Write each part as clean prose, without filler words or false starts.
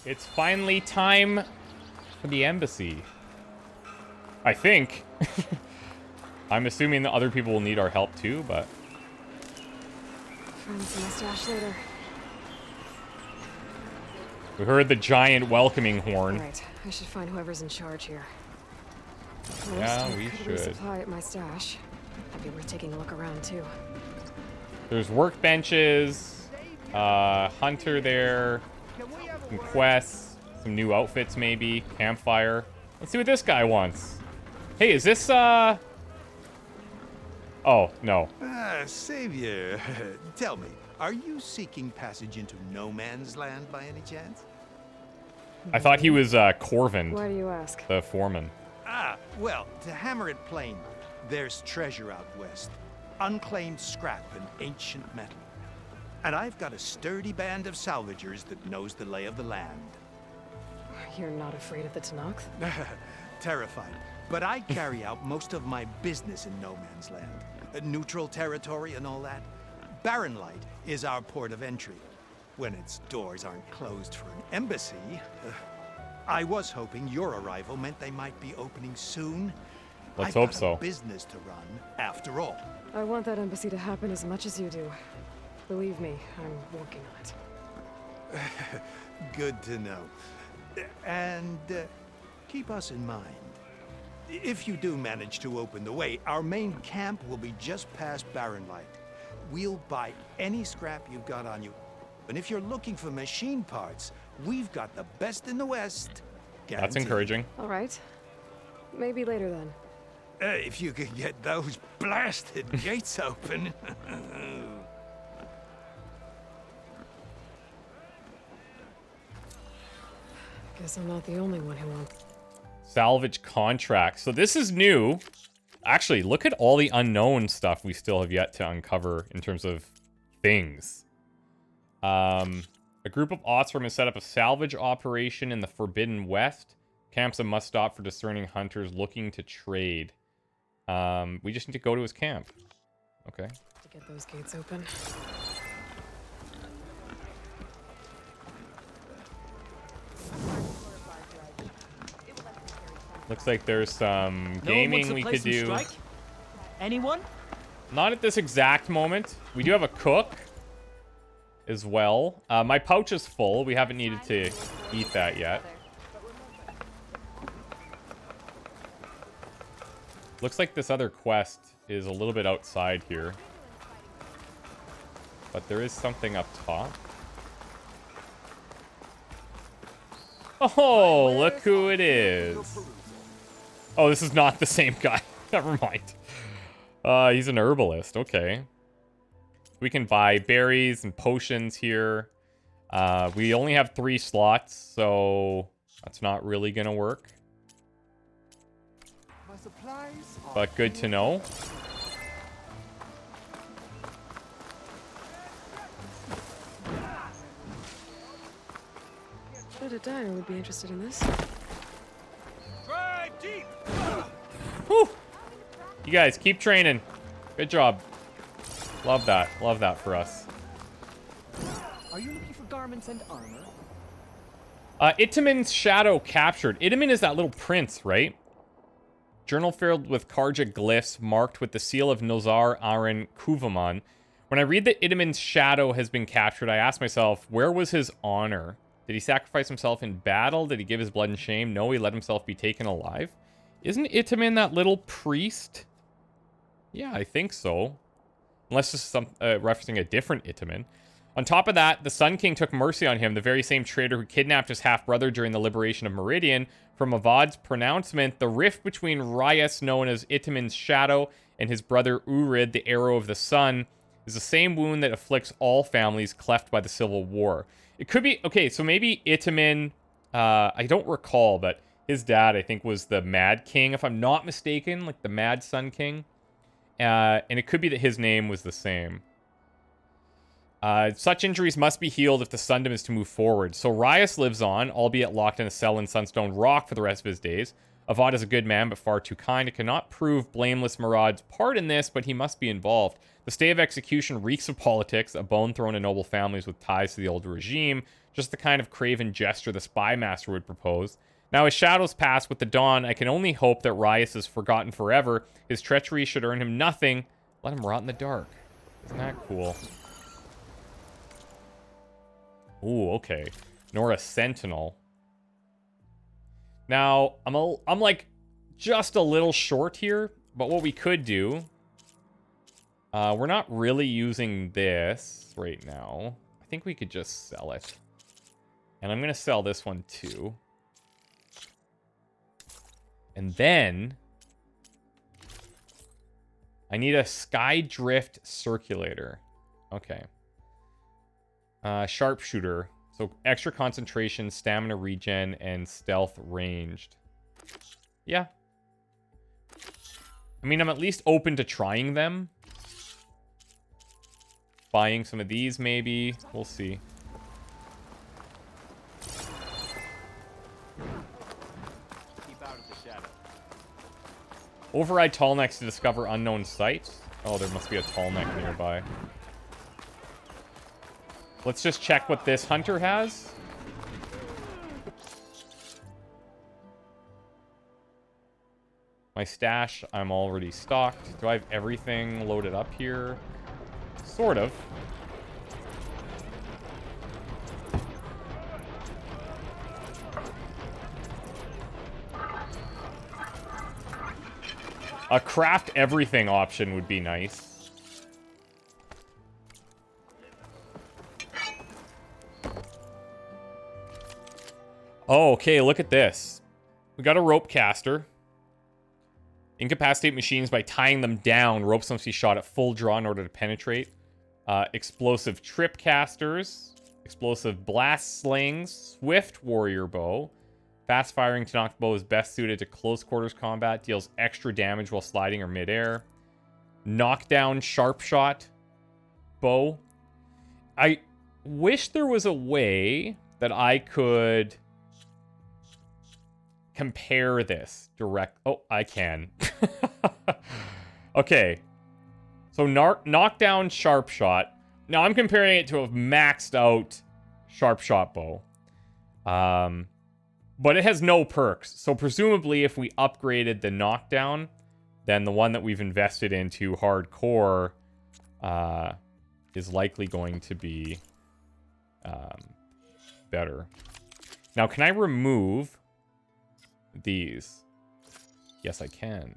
It's finally time for the embassy. I think. I'm assuming that other people will need our help too, but... Find some mustache later. We heard the giant welcoming horn. Alright, I should find whoever's in charge here. Yeah, we should. Supply at my stash. Might be worth taking a look around too. There's workbenches, hunter there, some quests, some new outfits maybe, campfire. Let's see what this guy wants. Hey, is this, Oh, no. Savior, tell me, are you seeking passage into no man's land by any chance? I thought he was, Corvin. Why do you ask? The foreman. Well, to hammer it plain, there's treasure out west. Unclaimed scrap and ancient metal. And I've got a sturdy band of salvagers that knows the lay of the land. You're not afraid of the Tanakh? Terrified. But I carry out most of my business in no man's land. Neutral territory and all that. Barren Light is our port of entry. When its doors aren't closed for an embassy. I was hoping your arrival meant they might be opening soon. Let's hope I've got so. a business to run, after all. I want that embassy to happen as much as you do. Believe me, I'm working on it. Good to know. And keep us in mind. If you do manage to open the way, our main camp will be just past Barren Light. We'll buy any scrap you've got on you. And if you're looking for machine parts, we've got the best in the West. Guaranteed. That's encouraging. All right. Maybe later then. If you could get those blasted gates open. Guess I'm not the only one who wants... Salvage contract. So this is new. Actually, look at all the unknown stuff we still have yet to uncover in terms of things. A group of Otsworm has set up a salvage operation in the Forbidden West. Camp's a must-stop for discerning hunters looking to trade. We just need to go to his camp. Okay. To get those gates open. Looks like there's some gaming we could do. Strike? Anyone? Not at this exact moment. We do have a cook as well. My pouch is full. We haven't needed to eat that yet. Looks like this other quest is a little bit outside here. But there is something up top. Oh, look who it is. Oh, this is not the same guy. Never mind. He's an herbalist. Okay. We can buy berries and potions here. We only have 3 slots, so that's not really gonna work. But good to know. Bet a diner would be interested in this. Drive deep. Whew. You guys, keep training. Good job. Love that. Love that for us. Are you looking for garments and armor? Itamin's shadow captured. Itamin is that little prince, right? Journal filled with Karja glyphs marked with the seal of Nozar Aren Kuvaman. When I read that Itamin's shadow has been captured, I ask myself, where was his honor? Did he sacrifice himself in battle? Did he give his blood in shame? No, he let himself be taken alive. Isn't Itamin that little priest? Yeah, I think so. Unless this is some referencing a different Itamin. On top of that, the Sun King took mercy on him, the very same traitor who kidnapped his half-brother during the liberation of Meridian. From Avad's pronouncement, the rift between Ryas, known as Itamin's shadow, and his brother Urid, the arrow of the sun, is the same wound that afflicts all families cleft by the Civil War. It could be... Okay, so maybe Itamin... I don't recall, but his dad, I think, was the Mad King, if I'm not mistaken. Like the Mad Sun King. And it could be that his name was the same. Such injuries must be healed if the Sundom is to move forward. So Ryas lives on, albeit locked in a cell in Sunstone Rock for the rest of his days. Avad is a good man, but far too kind. It cannot prove blameless Murad's part in this, but he must be involved. The stay of execution reeks of politics, a bone thrown in noble families with ties to the old regime. Just the kind of craven gesture the Spy Master would propose. Now, as shadows pass with the dawn, I can only hope that Rias is forgotten forever. His treachery should earn him nothing. Let him rot in the dark. Isn't that cool? Ooh, okay. Nora Sentinel. Now, I'm like just a little short here, but what we could do... we're not really using this right now. I think we could just sell it. And I'm going to sell this one too. And then... I need a Skydrift Circulator. Okay. Sharpshooter. So extra concentration, stamina regen, and stealth ranged. Yeah. I mean, I'm at least open to trying them. Buying some of these, maybe. We'll see. Keep out of the shadow. Override Tallnecks to discover unknown sites. Oh, there must be a Tallneck nearby. Let's just check what this hunter has. My stash, I'm already stocked. Do I have everything loaded up here? Sort of. A craft everything option would be nice. Oh, okay, look at this. We got a rope caster. Incapacitate machines by tying them down. Ropes must be shot at full draw in order to penetrate. Explosive trip casters. Explosive blast slings. Swift warrior bow. Fast firing to knock bow is best suited to close quarters combat. Deals extra damage while sliding or midair. Knockdown sharp shot bow. I wish there was a way that I could compare this direct. Oh, I can. Okay. So knockdown sharp shot. Now I'm comparing it to a maxed out sharp shot bow. But it has no perks. So presumably if we upgraded the knockdown, then the one that we've invested into hardcore is likely going to be better. Now, can I remove these? Yes, I can.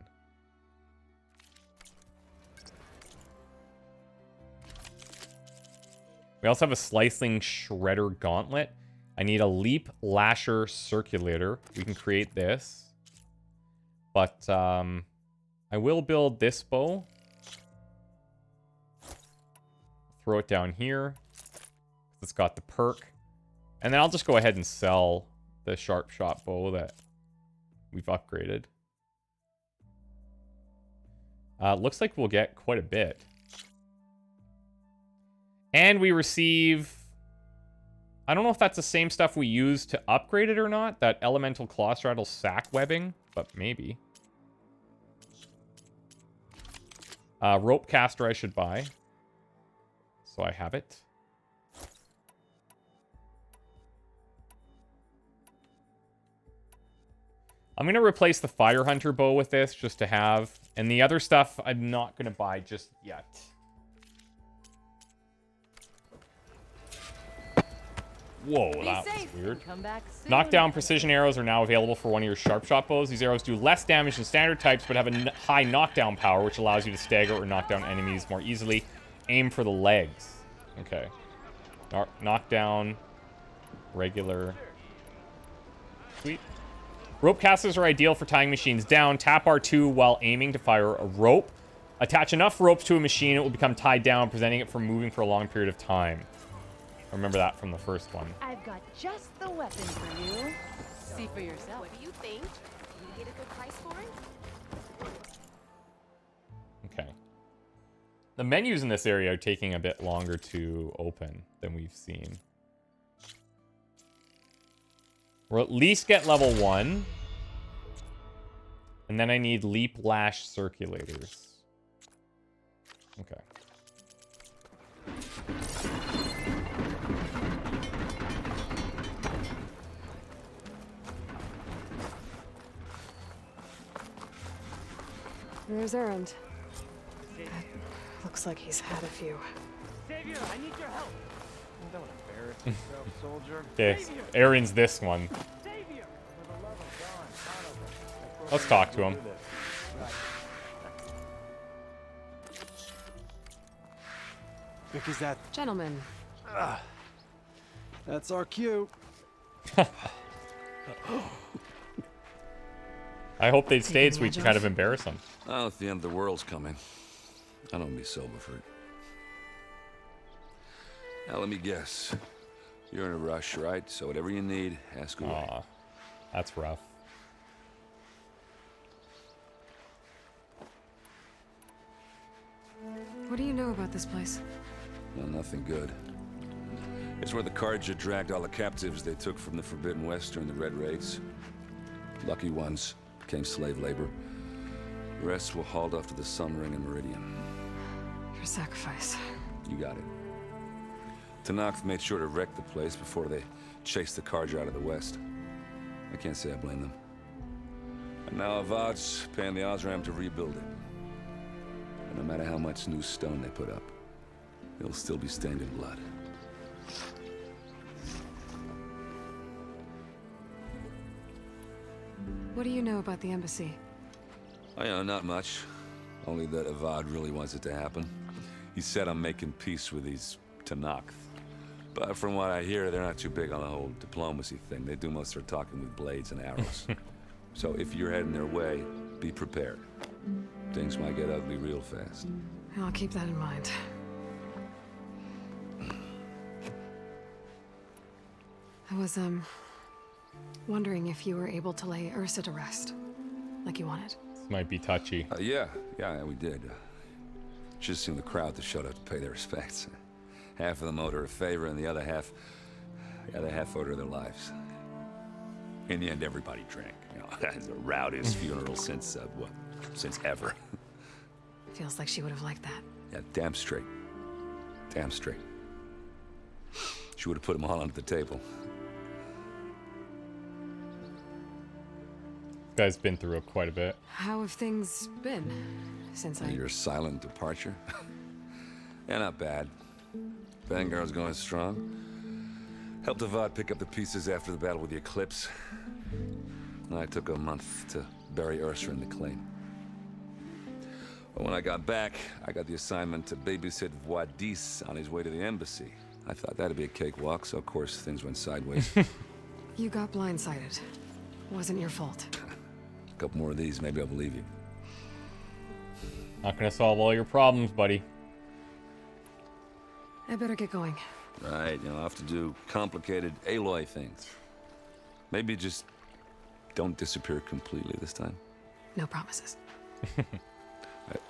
We also have a slicing shredder gauntlet. I need a leap lasher circulator. We can create this. But I will build this bow. Throw it down here. It's got the perk. And then I'll just go ahead and sell the sharp shot bow that we've upgraded. Looks like we'll get quite a bit. And we receive... I don't know if that's the same stuff we use to upgrade it or not. That elemental claw straddle sack webbing. But maybe. Rope caster I should buy. So I have it. I'm going to replace the Fire Hunter bow with this just to have. And the other stuff I'm not going to buy just yet. Whoa, that was weird. Knockdown precision arrows are now available for one of your sharp shot bows. These arrows do less damage than standard types, but have a high knockdown power, which allows you to stagger or knock down enemies more easily. Aim for the legs. Okay. Knockdown. Regular. Sweet. Rope casters are ideal for tying machines down. Tap R2 while aiming to fire a rope. Attach enough ropes to a machine, it will become tied down, preventing it from moving for a long period of time. I remember that from the first one. I've got just the weapon for you. See for yourself. What do you think? Can you get a good price for it? Okay. The menus in this area are taking a bit longer to open than we've seen. We'll at least get level 1. And then I need leap lash circulators. Okay. There's Erend. Looks like he's had a few. Savior, I need your help. Don't embarrass yourself, soldier. Okay, Aaron's this one. Savior! For the love of God, Let's talk to him. Vic, is that... Gentlemen, That's our cue. I hope they stayed so we can kind of embarrass them. Oh, if the end of the world's coming, I don't be sober for it. Now, let me guess. You're in a rush, right? So whatever you need, ask away. Aw, that's rough. what do you know about this place? Well, nothing good. It's where the Carja dragged all the captives they took from the Forbidden West during the Red Raids. Lucky ones became slave labor. The rest were hauled off to the Sun Ring and Meridian. Your sacrifice. You got it. Tenakth made sure to wreck the place before they chased the Carja out of the West. I can't say I blame them. And now Avad's paying the Osram to rebuild it. And no matter how much new stone they put up, it'll still be stained in blood. What do you know about the embassy? Oh, yeah, not much. Only that Avad really wants it to happen. He said I'm making peace with these Tenakth. But from what I hear, they're not too big on the whole diplomacy thing. They do most of their talking with blades and arrows. So if you're heading their way, be prepared. Things might get ugly real fast. I'll keep that in mind. I was, wondering if you were able to lay Ursa to rest, like you wanted. This might be touchy. Yeah, we did. Just seen the crowd that showed up to pay their respects. Half of them owed her a favor, and the other half owed her their lives. In the end, everybody drank. You know, it's the rowdiest funeral since ever. Feels like she would have liked that. Yeah, damn straight. Damn straight. She would have put them all onto the table. Guy's been through it quite a bit. How have things been since Your silent departure? Yeah, not bad. Vanguard's going strong. Helped Avad pick up the pieces after the battle with the Eclipse. And I took a month to bury Ursa in the claim. But when I got back, I got the assignment to babysit Wadis on his way to the embassy. I thought that'd be a cakewalk, so of course things went sideways. You got blindsided. Wasn't your fault. A couple more of these, maybe I'll believe you. Not gonna solve all your problems, buddy. I better get going. Right, I'll have to do complicated Aloy things. Maybe just don't disappear completely this time. No promises.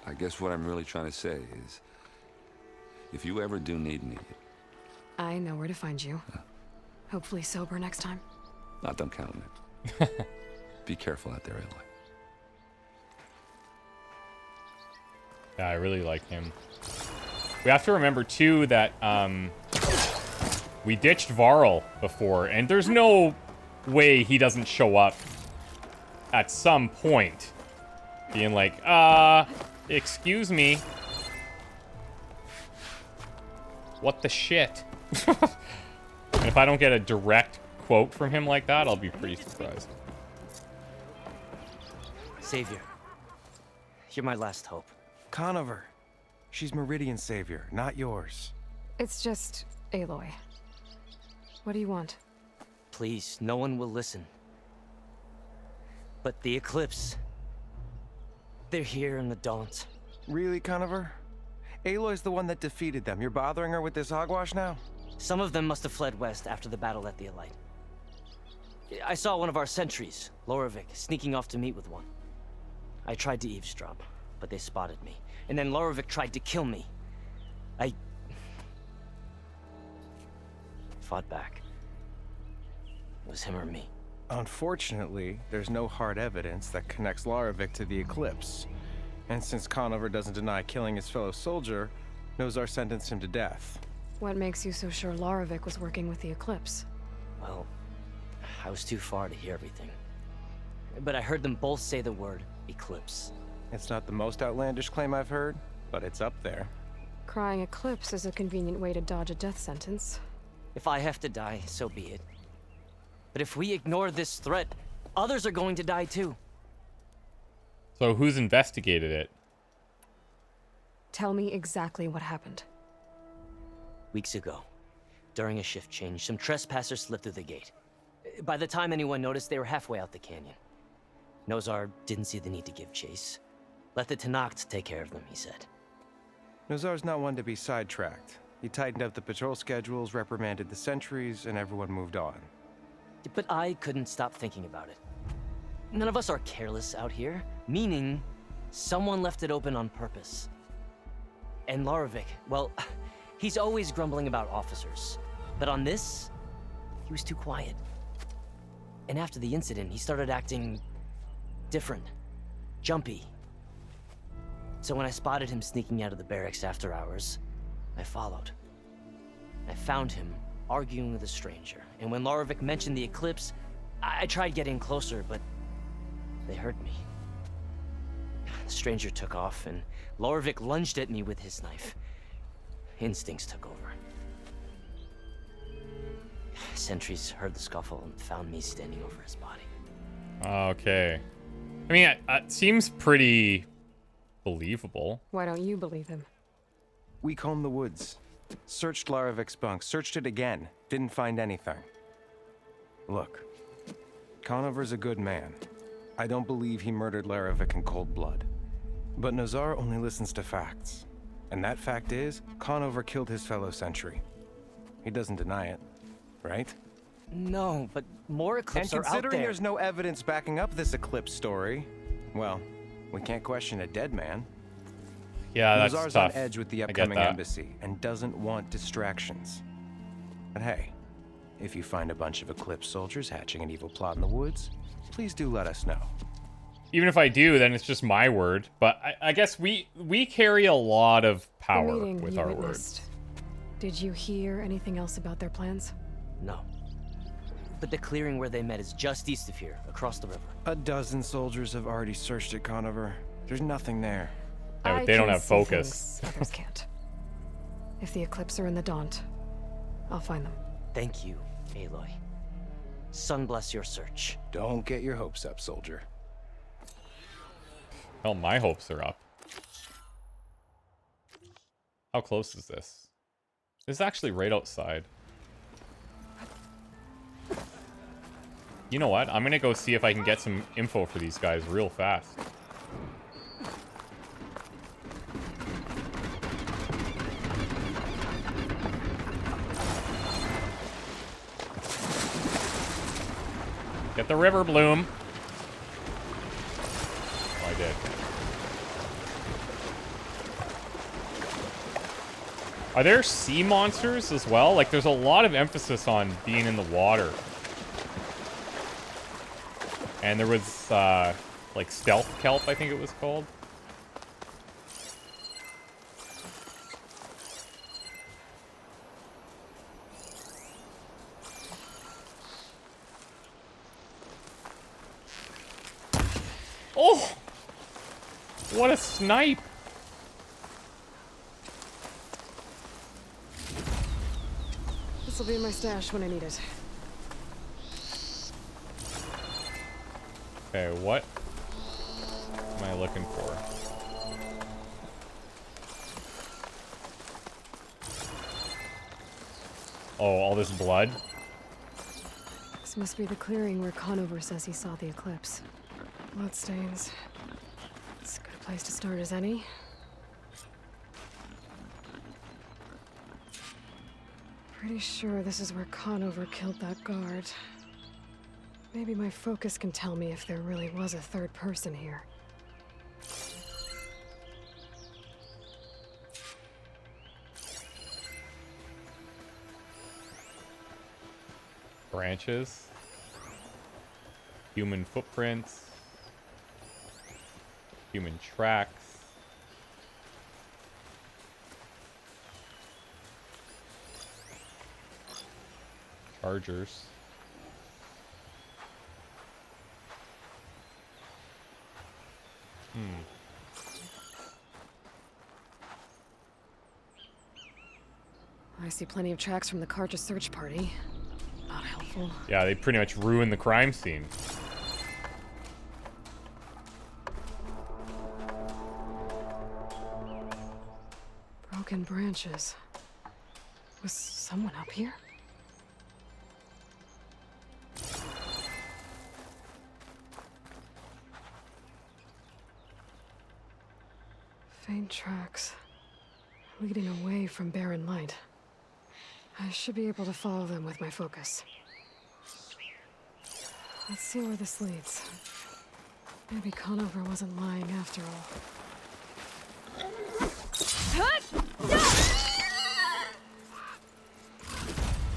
I guess what I'm really trying to say is, if you ever do need me... I know where to find you. Hopefully sober next time. Not done counting it. Be careful out there, Aloy. Yeah, I really like him. We have to remember, too, that we ditched Varl before, and there's no way he doesn't show up at some point. Being like, excuse me. What the shit? And if I don't get a direct quote from him like that, I'll be pretty surprised. Savior, you're my last hope. Conover. She's Meridian's savior, not yours. It's just Aloy. What do you want? Please, no one will listen. But the Eclipse... they're here in the Daunt. Really, Conover? Aloy's the one that defeated them. You're bothering her with this hogwash now? Some of them must have fled west after the battle at the Elite. I saw one of our sentries, Loravik, sneaking off to meet with one. I tried to eavesdrop, but they spotted me. And then Loravik tried to kill me. I... fought back. It was him or me. Unfortunately, there's no hard evidence that connects Loravik to the Eclipse. And since Conover doesn't deny killing his fellow soldier, Nozar sentenced him to death. What makes you so sure Loravik was working with the Eclipse? Well, I was too far to hear everything. But I heard them both say the word Eclipse. It's not the most outlandish claim I've heard, but it's up there. Crying Eclipse is a convenient way to dodge a death sentence. If I have to die, so be it. But if we ignore this threat, others are going to die too. So who's investigated it? Tell me exactly what happened. Weeks ago, during a shift change, some trespassers slipped through the gate. By the time anyone noticed, they were halfway out the canyon. Nozar didn't see the need to give chase. Let the Tenakth take care of them, he said. Nozar's not one to be sidetracked. He tightened up the patrol schedules, reprimanded the sentries, and everyone moved on. But I couldn't stop thinking about it. None of us are careless out here, meaning someone left it open on purpose. And Larovic, well, he's always grumbling about officers. But on this, he was too quiet. And after the incident, he started acting different, jumpy. So when I spotted him sneaking out of the barracks after hours, I followed. I found him arguing with a stranger, and when Larovic mentioned the Eclipse, I tried getting closer, but they heard me. The stranger took off, and Larovic lunged at me with his knife. Instincts took over. Sentries heard the scuffle and found me standing over his body. Okay. I mean, it seems pretty believable. Why don't you believe him? We combed the woods, searched Larovic's bunk, searched it again, didn't find anything. Look, Conover's a good man. I don't believe he murdered Larovic in cold blood. But Nozar only listens to facts. And that fact is, Conover killed his fellow sentry. He doesn't deny it, right? No, but more Eclipse are out there. And considering there's no evidence backing up this Eclipse story, well, we can't question a dead man. Yeah, that's Nozar's tough. on edge with the I get upcoming that. embassy and doesn't want distractions. But hey, if you find a bunch of Eclipse soldiers hatching an evil plot in the woods, please do let us know. Even if I do, then it's just my word. But I guess we carry a lot of The power meeting with you our witnessed. words. Did you hear anything else about their plans? No. But the clearing where they met is just east of here, across the river. A dozen soldiers have already searched it, Conover. There's nothing there. Yeah, but I they don't can have see focus. things others can't. If the Eclipse are in the Daunt, I'll find them. Thank you, Aloy. Sun bless your search. Don't get your hopes up, soldier. Well, my hopes are up. How close is this? This is actually right outside. You know what? I'm gonna go see if I can get some info for these guys real fast. Get the river bloom. Oh, I did. Are there sea monsters as well? Like, there's a lot of emphasis on being in the water. And there was, like, stealth kelp, I think it was called. Oh! What a snipe! This'll be in my stash when I need it. Okay, what am I looking for? Oh, all this blood? This must be the clearing where Conover says he saw the Eclipse. Bloodstains. It's a good place to start as any. Pretty sure this is where Conover killed that guard. Maybe my focus can tell me if there really was a third person here. Branches. Human footprints. Human tracks. Chargers. see plenty of tracks from the Carja search party. Not helpful. Yeah, they pretty much ruined the crime scene. Broken branches. Was someone up here? Faint tracks leading away from Barren light. I should be able to follow them with my focus. Let's see where this leads. Maybe Conover wasn't lying after all.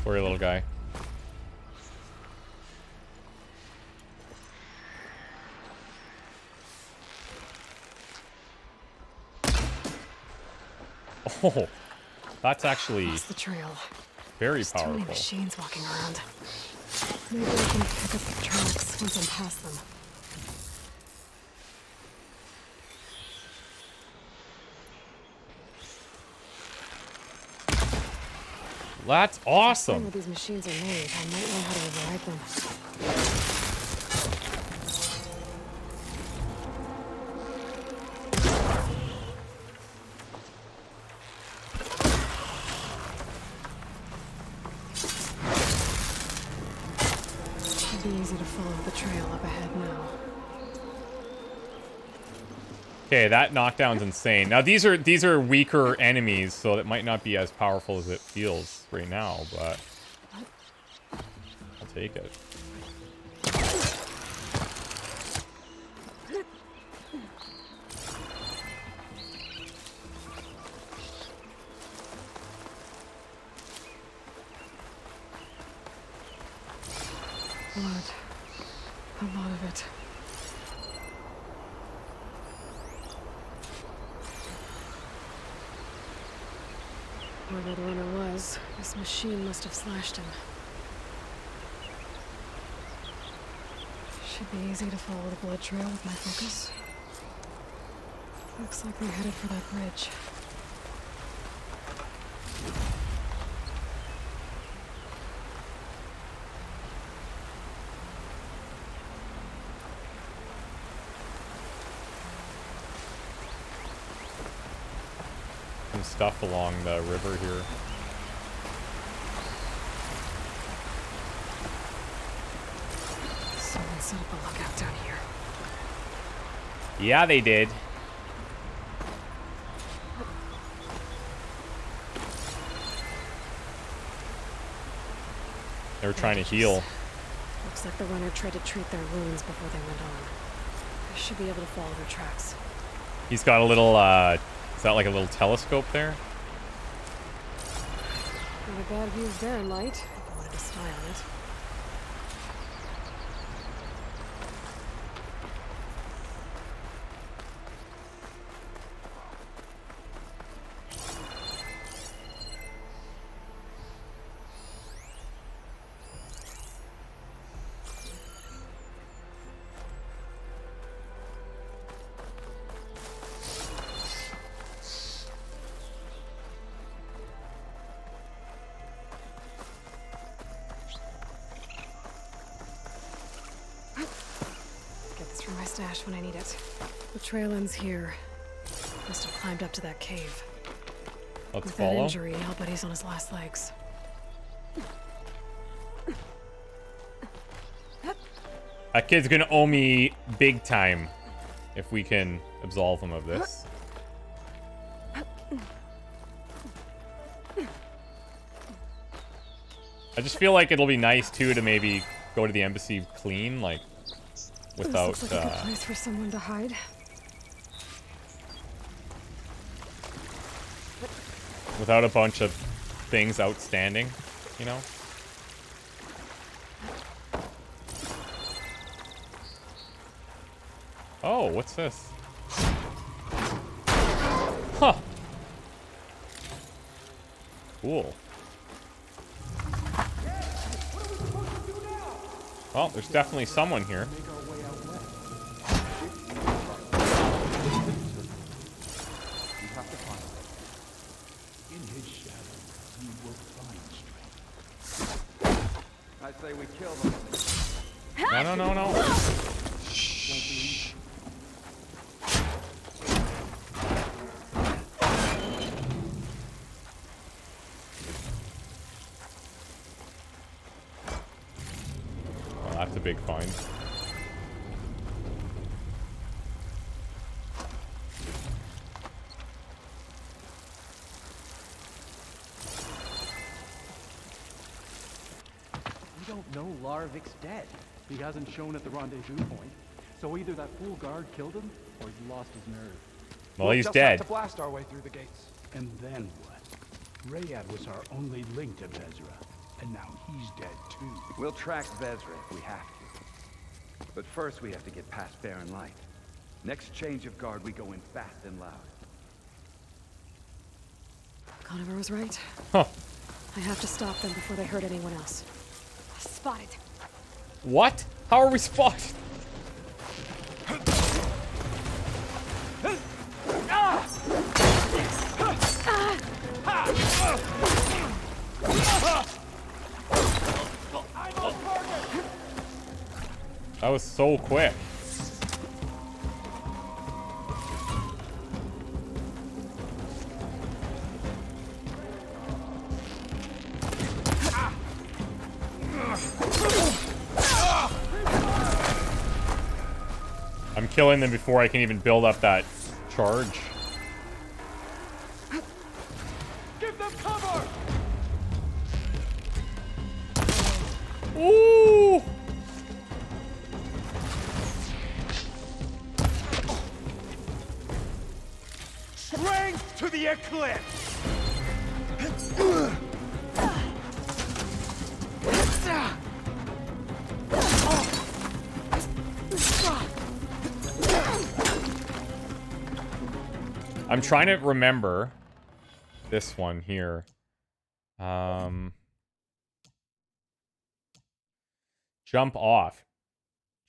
Sorry, little guy. Oh, that's actually Lost the trail. very There's too many powerful. machines walking around. Maybe I can pick up the tracks once I'm past them. That's Seeing awesome. where these machines are made, I might know how to override them. Should be easy to follow the trail up ahead now. Okay, that knockdown's insane. Now these are weaker enemies, so it might not be as powerful as it feels right now, but I'll take it. Blood. A lot of it. Whoever the runner was, this machine must have slashed him. Should be easy to follow the blood trail with my focus. Looks like they're headed for that bridge. Some stuff along the river here. Someone set up a lookout down here. Yeah, they did. They were trying to heal. Looks like the runner tried to treat their wounds before they went on. I should be able to follow their tracks. He's got a little, is that like a little telescope there? Not a bad view of Barren light, if I wanted to spy on it. Get this from my stash when I need it. The trail ends here. Must have climbed up to that cave. Let's With that follow. injury, I'll bet he's on his last legs. That kid's gonna owe me big time if we can absolve him of this. I just feel like it'll be nice too to maybe go to the embassy clean, like without This looks like a good place for someone to hide. without a bunch of things outstanding, you know? Oh, what's this? Huh. Cool. Well, there's definitely someone here. In his shadow, you will find strength. I say we kill them. No. Well, that's a big find. We don't know Larvik's dead. He hasn't shown at the rendezvous point. So either that fool guard killed him, or he lost his nerve. Well, he's just dead. have to blast our way through the gates. And then what? Rayad was our only link to Vezra, and now he's dead too. We'll track Vezra if we have to. But first we have to get past Barren Light. Next change of guard, we go in fast and loud. Conover was right. Huh. I have to stop them before they hurt anyone else. Spotted. What? How are we spotted? That was so quick. I'm killing them before I can even build up that charge. Give them cover! Ooh! Strength to the Eclipse! I'm trying to remember this one here. Jump off.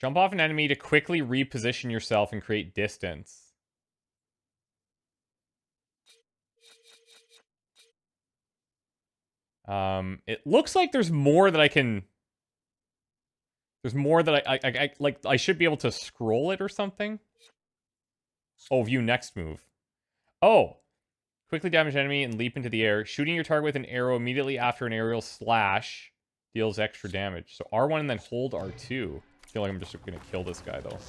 Jump off an enemy to quickly reposition yourself and create distance. It looks like there's more that I can... There's more that I should be able to scroll it or something. Oh, view next move. Oh! Quickly damage enemy and leap into the air. Shooting your target with an arrow immediately after an aerial slash deals extra damage. So R1 and then hold R2. I feel like I'm just gonna kill this guy, though.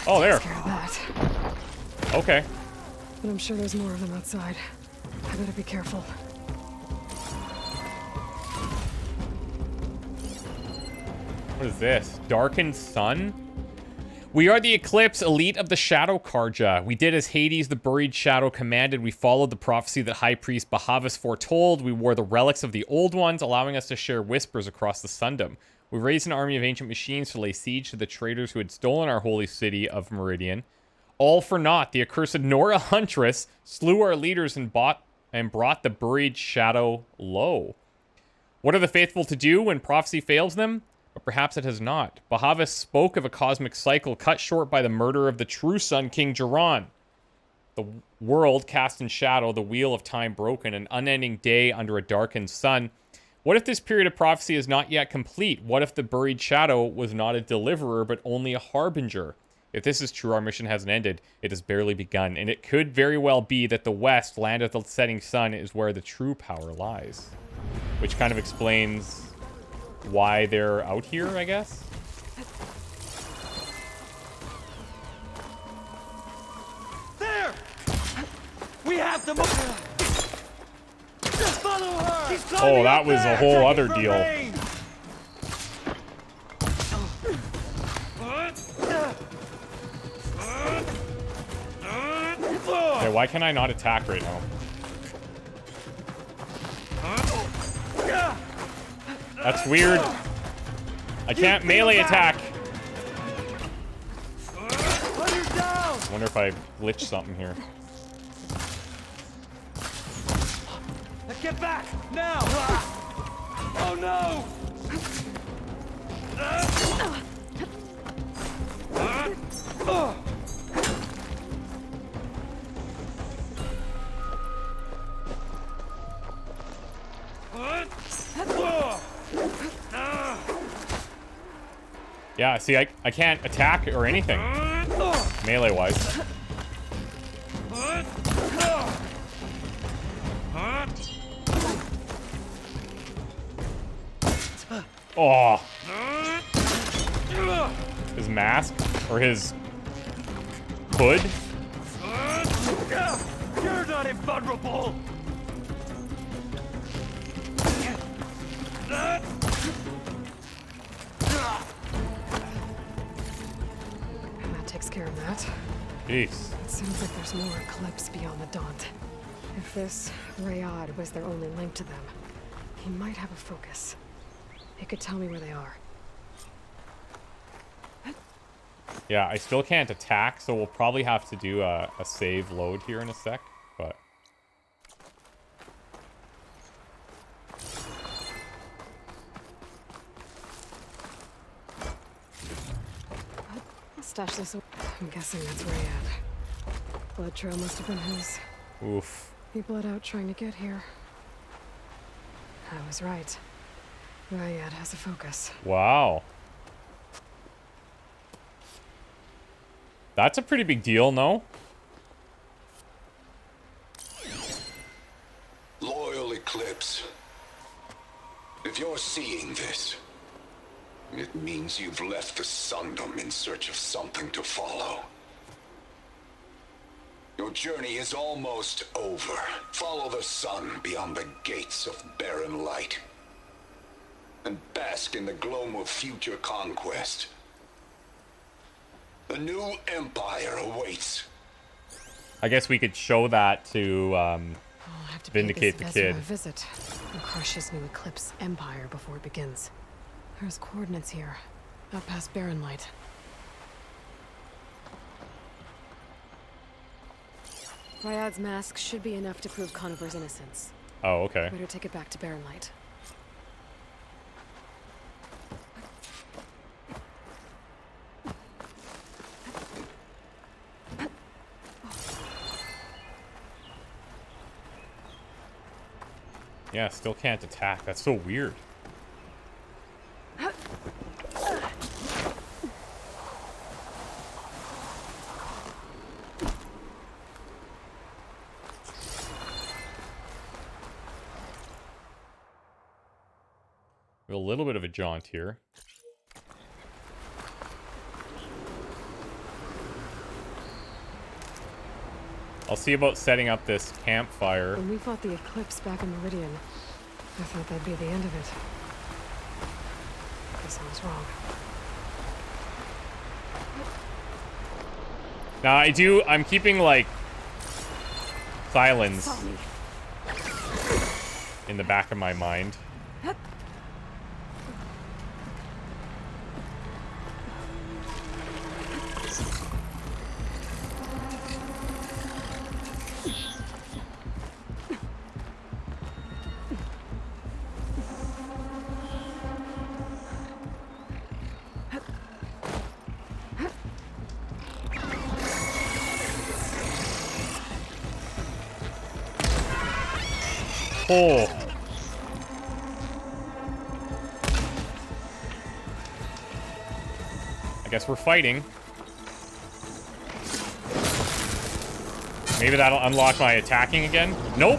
Oh, there. Scared of that. Okay. But I'm sure there's more of them outside. I better be careful. What is this? Darkened Sun? We are the Eclipse, elite of the Shadow Karja. We did as Hades, the buried shadow, commanded. We followed the prophecy that High Priest Bahavas foretold. We wore the relics of the old ones, allowing us to share whispers across the Sundom. We raised an army of ancient machines to lay siege to the traitors who had stolen our holy city of Meridian. All for naught, the accursed Nora Huntress slew our leaders and brought the buried shadow low. What are the faithful to do when prophecy fails them? But perhaps it has not. Bahavas spoke of a cosmic cycle cut short by the murder of the true sun, King Jiran. The world cast in shadow, the wheel of time broken, an unending day under a darkened sun. What if this period of prophecy is not yet complete? What if the buried shadow was not a deliverer, but only a harbinger? If this is true, our mission hasn't ended. It has barely begun. And it could very well be that the West, land of the setting sun, is where the true power lies. Which kind of explains why they're out here, I guess. There! We have them. Just follow her! Oh, that was a whole other deal. Okay, why can I not attack right now? That's weird. I can't melee attack. I wonder if I glitched something here. Get back now! Oh no! Yeah, see, I can't attack or anything. Melee-wise. Oh. His mask? Or his hood? You're not invulnerable! That takes care of that. Jeez. It seems like there's more Eclipse beyond the Daunt. If this Rayad was their only link to them, he might have a focus. He could tell me where they are. Yeah, I still can't attack, so we'll probably have to do a save load here in a sec, but... I'll stash this away. I'm guessing that's Rayad. Blood trail must have been his. Oof. He bled out trying to get here. I was right. Rayad has a focus. Wow. That's a pretty big deal, no? Loyal Eclipse. If you're seeing this, it means you've left the Sundom in search of something to follow. Your journey is almost over. Follow the sun beyond the gates of Barren light. And bask in the glow of future conquest. A new empire awaits. I guess we could show that to I'll have to vindicate the pay this kid. Ezra a visit and crush his new Eclipse empire before it begins. There's coordinates here, up past Barren light. Ryad's mask should be enough to prove Conover's innocence. Oh, okay. Better take it back to Barren light. Yeah, still can't attack. That's so weird. We have a little bit of a jaunt here. I'll see about setting up this campfire. When we fought the Eclipse back in Meridian, I thought that'd be the end of it. Guess I was wrong. Now I'm keeping like silence in the back of my mind. Oh. I guess we're fighting. Maybe that'll unlock my attacking again. Nope.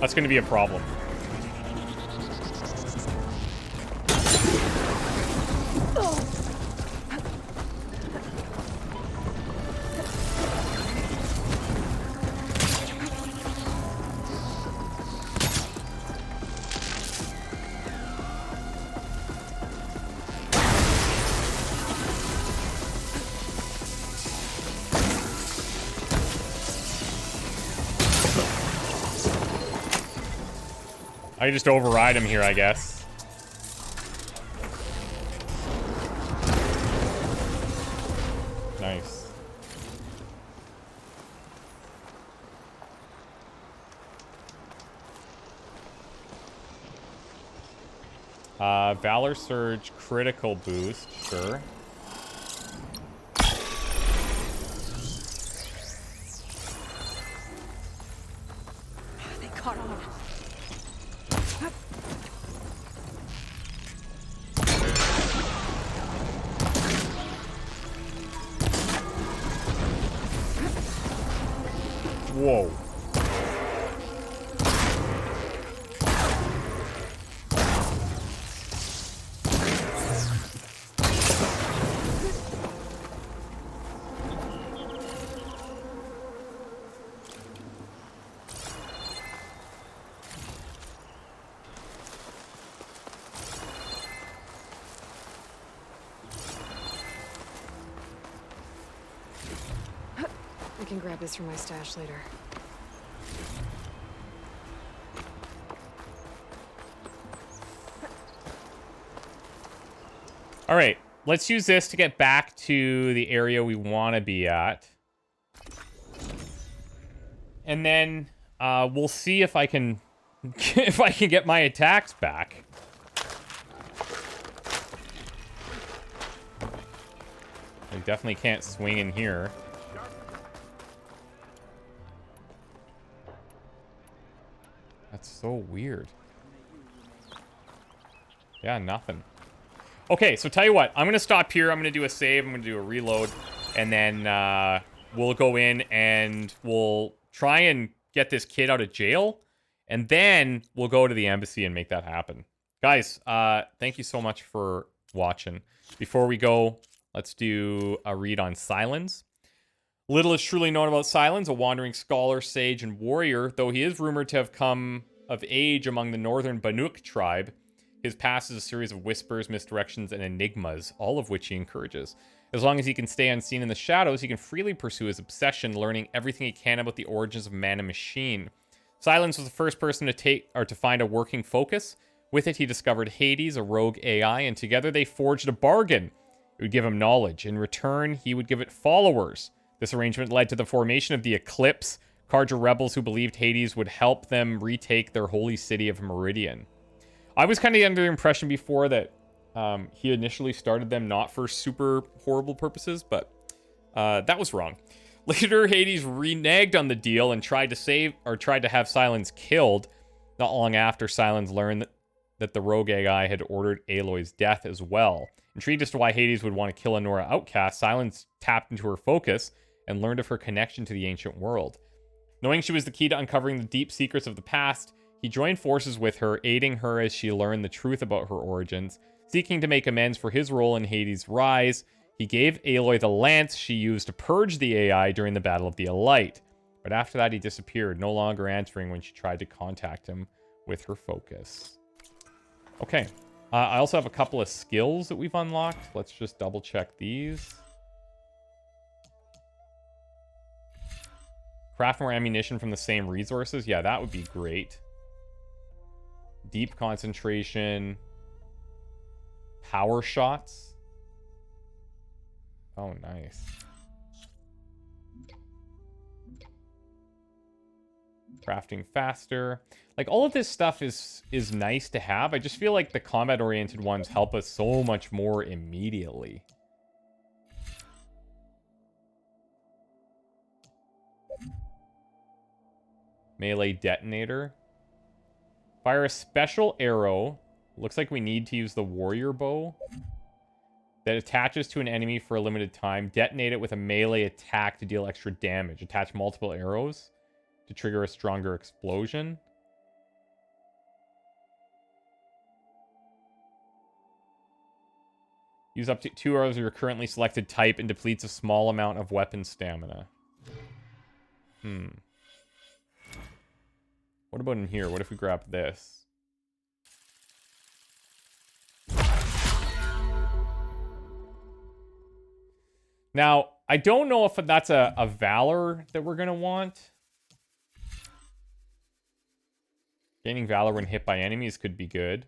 That's going to be a problem. I can just override him here, I guess. Nice. Valor Surge critical boost, sure. They caught on. Whoa. I can grab this from my stash later. All right, let's use this to get back to the area we want to be at. And then we'll see if I can if I can get my attacks back. I definitely can't swing in here. That's so weird. Yeah, nothing. Okay, so tell you what. I'm going to stop here. I'm going to do a save. I'm going to do a reload. And then we'll go in and we'll try and get this kid out of jail. And then we'll go to the embassy and make that happen. Guys, thank you so much for watching. Before we go, let's do a read on Silence. Little is truly known about Silence, a wandering scholar, sage, and warrior. Though he is rumored to have come of age among the northern Banuk tribe, his past is a series of whispers, misdirections, and enigmas, all of which he encourages. As long as he can stay unseen in the shadows, he can freely pursue his obsession, learning everything he can about the origins of man and machine. Silence was the first person to find a working focus. With it, he discovered Hades, a rogue AI, and together they forged a bargain. It would give him knowledge. In return, he would give it followers. This arrangement led to the formation of the Eclipse, Carja rebels who believed Hades would help them retake their holy city of Meridian. I was kind of under the impression before that he initially started them not for super horrible purposes, but that was wrong. Later, Hades reneged on the deal and tried to have Silence killed. Not long after, Silence learned that the rogue AI had ordered Aloy's death as well. Intrigued as to why Hades would want to kill a Nora outcast, Silence tapped into her focus and learned of her connection to the ancient world. Knowing she was the key to uncovering the deep secrets of the past, he joined forces with her, aiding her as she learned the truth about her origins. Seeking to make amends for his role in Hades' rise, he gave Aloy the lance she used to purge the AI during the Battle of the Elite. But after that, he disappeared, no longer answering when she tried to contact him with her focus. Okay. I also have a couple of skills that we've unlocked. Let's just double check these. Craft more ammunition from the same resources. Yeah, that would be great. Deep concentration. Power shots. Oh, nice. Crafting faster. Like, all of this stuff is nice to have. I just feel like the combat-oriented ones help us so much more immediately. Melee detonator. Fire a special arrow. Looks like we need to use the warrior bow. That attaches to an enemy for a limited time. Detonate it with a melee attack to deal extra damage. Attach multiple arrows to trigger a stronger explosion. Use up to 2 arrows of your currently selected type and depletes a small amount of weapon stamina. What about in here? What if we grab this? Now, I don't know if that's a Valor that we're going to want. Gaining Valor when hit by enemies could be good.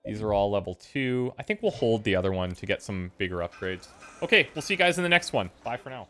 These are all level 2. I think we'll hold the other one to get some bigger upgrades. Okay, we'll see you guys in the next one. Bye for now.